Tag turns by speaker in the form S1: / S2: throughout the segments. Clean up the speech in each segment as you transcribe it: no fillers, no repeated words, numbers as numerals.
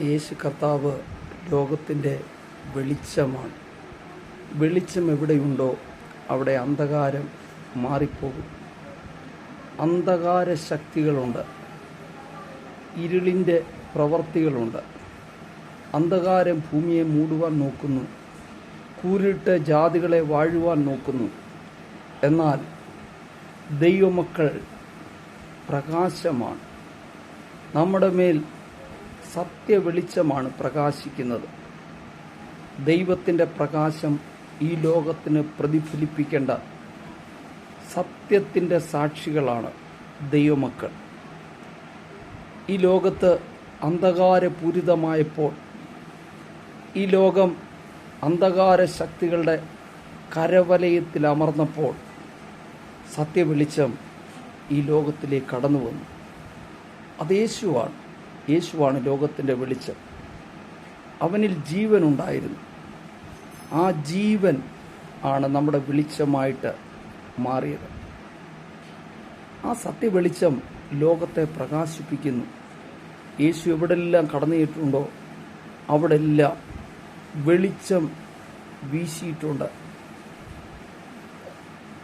S1: യേശു കർത്താവ് ലോകത്തിൻ്റെ വെളിച്ചമാണ്. വെളിച്ചം എവിടെയുണ്ടോ അവിടെ അന്ധകാരം മാറിപ്പോകും. അന്ധകാര ശക്തികളുണ്ട്, ഇരുളിൻ്റെ പ്രവർത്തികളുണ്ട്. അന്ധകാരം ഭൂമിയെ മൂടുവാൻ നോക്കുന്നു, കൂരിട്ട് ജാതികളെ വാഴുവാൻ നോക്കുന്നു. എന്നാൽ ദൈവമക്കൾ പ്രകാശമാണ്. നമ്മുടെ മേൽ സത്യവെളിച്ചമാണ് പ്രകാശിക്കുന്നത്. ദൈവത്തിൻ്റെ പ്രകാശം ഈ ലോകത്തിന് പ്രതിഫലിപ്പിക്കേണ്ട സത്യത്തിൻ്റെ സാക്ഷികളാണ് ദൈവമക്കൾ. ഈ ലോകത്ത് അന്ധകാരപൂരിതമായപ്പോൾ, ഈ ലോകം അന്ധകാര ശക്തികളുടെ കരവലയത്തിൽ അമർന്നപ്പോൾ സത്യവെളിച്ചം ഈ ലോകത്തിലേക്ക് കടന്നു വന്നു. അത് യേശുവാണ് ലോകത്തിൻ്റെ വെളിച്ചം. അവനിൽ ജീവനുണ്ടായിരുന്നു. ആ ജീവൻ ആണ് നമ്മുടെ വെളിച്ചമായിട്ട് മാറിയത്. ആ സത്യവെളിച്ചം ലോകത്തെ പ്രകാശിപ്പിക്കുന്നു. യേശു എവിടെല്ലാം കടന്നുപോയിട്ടുണ്ടോ അവിടെല്ലാം വെളിച്ചം വീശിയിട്ടുണ്ട്.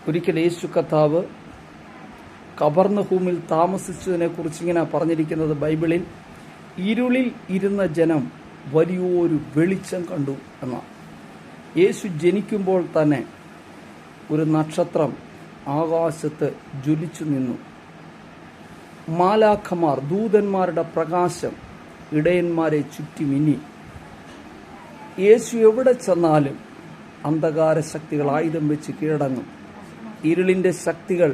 S1: ഒരിക്കൽ യേശു കർത്താവ് കബർന്നഹൂമിൽ താമസിച്ചതിനെ കുറിച്ച് ഇങ്ങനെ പറഞ്ഞിരിക്കുന്നത് ബൈബിളിൽ, ഇരുളിൽ ഇരുന്ന ജനം വലിയൊരു വെളിച്ചം കണ്ടു എന്നാണ്. യേശു ജനിക്കുമ്പോൾ തന്നെ ഒരു നക്ഷത്രം ആകാശത്ത് ജ്വലിച്ചു നിന്നു. മാലാഖമാർ, ദൂതന്മാരുടെ പ്രകാശം ഇടയന്മാരെ ചുറ്റി മിന്നി. യേശു എവിടെ ചെന്നാലും അന്ധകാര ശക്തികൾ ആയുധം വെച്ച് കീഴടങ്ങും. ഇരുളിൻ്റെ ശക്തികൾ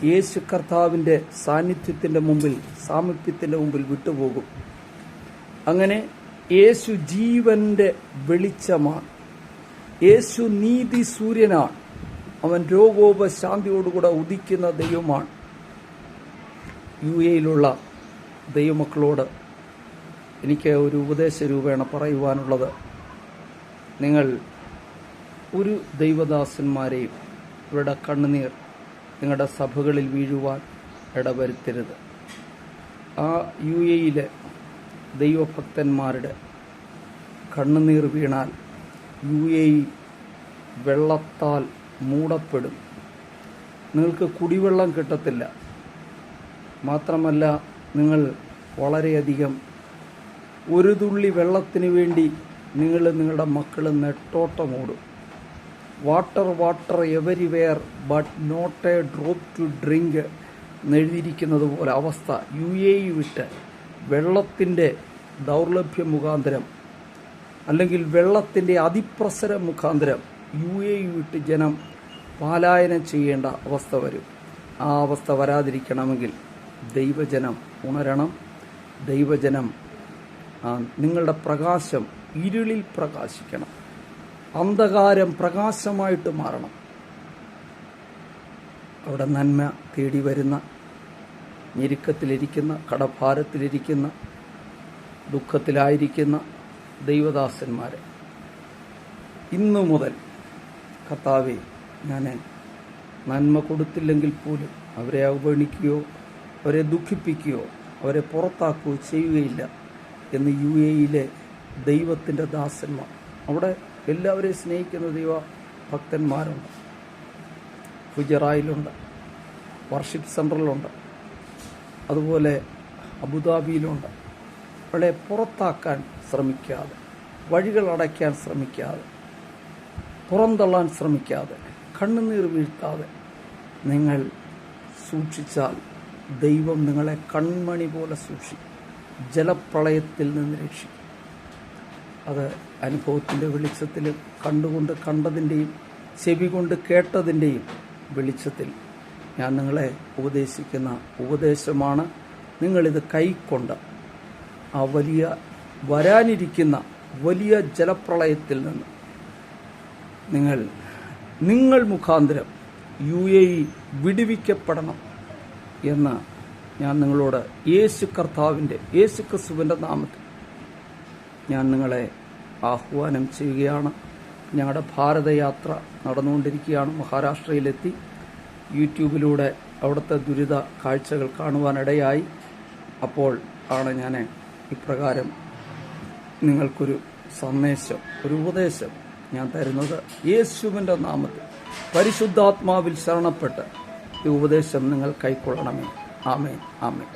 S1: യേശു കർത്താവിൻ്റെ സാന്നിധ്യത്തിൻ്റെ മുമ്പിൽ, സാമീപ്യത്തിൻ്റെ മുമ്പിൽ വിട്ടുപോകും. അങ്ങനെ യേശു ജീവന്റെ വെളിച്ചമാണ്. യേശു നീതി സൂര്യനാണ്. അവൻ രോഗോപശാന്തിയോടുകൂടെ ഉദിക്കുന്ന ദൈവമാണ്. യുഎയിലുള്ള ദൈവമക്കളോട് എനിക്ക് ഒരു ഉപദേശ രൂപേണ പറയുവാനുള്ളത്, നിങ്ങൾ ഒരു ദൈവദാസന്മാരെയും ഇവരുടെ കണ്ണുനീർ നിങ്ങളുടെ സഭകളിൽ വീഴുവാൻ ഇടവരുത്തരുത്. ആ യുഎയിലെ ദൈവഭക്തന്മാരുടെ കണ്ണുനീർ വീണാൽ യുഎഇ വെള്ളത്താൽ മൂടപ്പെടും. നിങ്ങൾക്ക് കുടിവെള്ളം കിട്ടത്തില്ല. മാത്രമല്ല, നിങ്ങൾ വളരെയധികം ഒരു തുള്ളി വെള്ളത്തിന് വേണ്ടി നിങ്ങളുടെ മക്കൾ നെട്ടോട്ടമോടും. Water everywhere but not a drop to drink എന്നെഴുതിയിരിക്കുന്നത് പോലെ അവസ്ഥ. യുഎഇ വിട്ട് വെള്ളത്തിൻ്റെ ദൗർലഭ്യം മുഖാന്തരം, അല്ലെങ്കിൽ വെള്ളത്തിൻ്റെ അതിപ്രസരം മുഖാന്തരം യുഎഇ വിട്ട് ജനം പലായനം ചെയ്യേണ്ട അവസ്ഥ വരും. ആ അവസ്ഥ വരാതിരിക്കണമെങ്കിൽ ദൈവജനം ഉണരണം. ദൈവജനം നിങ്ങളുടെ പ്രകാശം ഇരുളിൽ പ്രകാശിക്കണം. അന്ധകാരം പ്രകാശമായിട്ട് മാറണം. അവിടെ നന്മ തേടി വരുന്ന, ഞെരുക്കത്തിലിരിക്കുന്ന, കടഭാരത്തിലിരിക്കുന്ന, ദുഃഖത്തിലായിരിക്കുന്ന ദൈവദാസന്മാരെ ഇന്നു മുതൽ, കർത്താവേ, ഞാൻ നന്മ കൊടുത്തില്ലെങ്കിൽ പോലും അവരെ അവഗണിക്കുകയോ അവരെ ദുഃഖിപ്പിക്കുകയോ അവരെ പുറത്താക്കുകയോ ചെയ്യുകയില്ല എന്ന് യുഎഇയിലെ ദൈവത്തിൻ്റെ ദാസന്മാർ, അവിടെ എല്ലാവരെയും സ്നേഹിക്കുന്ന ദൈവ ഭക്തന്മാരുണ്ട്. ഗുജറായിലുണ്ട്, വർഷിപ്പ് സെൻറ്ററിലുണ്ട്, അതുപോലെ അബുദാബിയിലുണ്ട്. അവളെ പുറത്താക്കാൻ ശ്രമിക്കാതെ, വഴികൾ അടയ്ക്കാൻ ശ്രമിക്കാതെ, പുറന്തള്ളാൻ ശ്രമിക്കാതെ, കണ്ണുനീർ വീഴ്ത്താതെ നിങ്ങൾ സൂക്ഷിച്ചാൽ ദൈവം നിങ്ങളെ കൺമണി പോലെ സൂക്ഷിക്കും. ജലപ്രളയത്തിൽ നിന്ന് രക്ഷിക്കും. അത് അനുഭവത്തിൻ്റെ വെളിച്ചത്തിലും കണ്ടുകൊണ്ട് കണ്ടതിൻ്റെയും ചെവി കൊണ്ട് കേട്ടതിൻ്റെയും വെളിച്ചത്തിൽ ഞാൻ നിങ്ങളെ ഉപദേശിക്കുന്ന ഉപദേശമാണ്. നിങ്ങളിത് കൈക്കൊണ്ട് ആ വരാനിരിക്കുന്ന വലിയ ജലപ്രളയത്തിൽ നിന്ന് നിങ്ങൾ മുഖാന്തരം യുഎഇ വിടുവിക്കപ്പെടണം എന്ന് ഞാൻ നിങ്ങളോട് യേശു ക്രിസ്തുവിൻ്റെ നാമത്തിൽ ഞാൻ നിങ്ങളെ ആഹ്വാനം ചെയ്യുകയാണ്. ഞങ്ങളുടെ ഭാരതയാത്ര നടന്നുകൊണ്ടിരിക്കുകയാണ്. മഹാരാഷ്ട്രയിലെത്തി യൂട്യൂബിലൂടെ അവിടുത്തെ ദുരിത കാഴ്ചകൾ കാണുവാനിടയായി. അപ്പോൾ ആണ് ഞാൻ ഇപ്രകാരം നിങ്ങൾക്കൊരു സന്ദേശം, ഒരു ഉപദേശം ഞാൻ തരുന്നത് യേശുവിൻ്റെ നാമത്തിൽ പരിശുദ്ധാത്മാവിൽ ശരണപ്പെട്ട് ഈ ഉപദേശം നിങ്ങൾ കൈക്കൊള്ളണമേ. ആമേൻ, ആമേൻ.